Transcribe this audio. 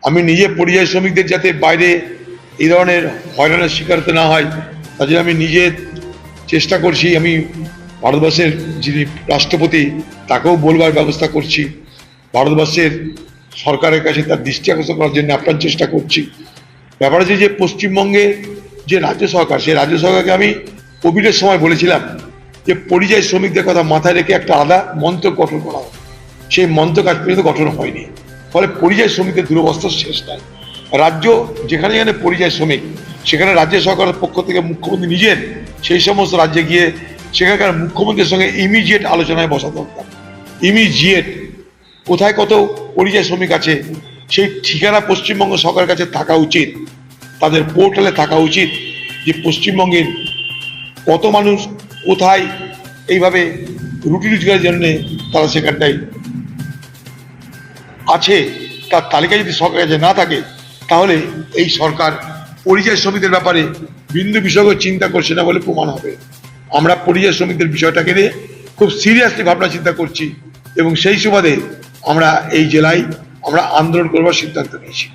আমি নিজে পরিযায়ী শ্রমিকদের যাতে বাইরে এই ধরনের হয়রানির শিকার হতে না হয় তার জন্য আমি নিজে চেষ্টা করছি। আমি ভারতবর্ষের যিনি রাষ্ট্রপতি তাকেও বলবার ব্যবস্থা করছি, ভারতবর্ষের সরকারের কাছে তার দৃষ্টি আকর্ষণ করার জন্য আপ্রাণ চেষ্টা করছি। ব্যাপার হচ্ছে যে পশ্চিমবঙ্গে যে রাজ্য সরকার, সেই রাজ্য সরকারকে আমি কোভিডের সময় বলেছিলাম যে পরিযায়ী শ্রমিকদের কথা মাথায় রেখে একটা আলাদা মন্ত্রক গঠন করা হবে। সেই মন্ত্রক আজ পর্যন্ত গঠন হয়নি, ফলে পরিযায়ী শ্রমিকদের দুরবস্থা শেষ নাই। রাজ্য যেখানে যেখানে পরিযায়ী শ্রমিক, সেখানে রাজ্য সরকারের পক্ষ থেকে মুখ্যমন্ত্রী নিজের সেই সমস্ত রাজ্যে গিয়ে সেখানকার মুখ্যমন্ত্রীর সঙ্গে ইমিডিয়েট আলোচনায় বসা দরকার। ইমিডিয়েট কোথায় কত পরিযায়ী শ্রমিক আছে সেই ঠিকানা পশ্চিমবঙ্গ সরকারের কাছে থাকা উচিত, তাদের পোর্টালে থাকা উচিত যে পশ্চিমবঙ্গের কত মানুষ কোথায় এইভাবে রুটি রোজগারের জন্য তারা সেখানটায় আছে, তার তালিকা যদি সরকারের কাছে না থাকে তাহলে এই সরকার পরিযায়ী শ্রমিকদের ব্যাপারে বিন্দু বিষয়ক চিন্তা করছে না বলে প্রমাণ হবে। আমরা পরিযায়ী শ্রমিকদের বিষয়টাকে নিয়ে খুব সিরিয়াসলি ভাবনা চিন্তা করছি এবং সেই সুবাদে আমরা এই জেলায় আমরা আন্দোলন করবার সিদ্ধান্ত নিয়েছি।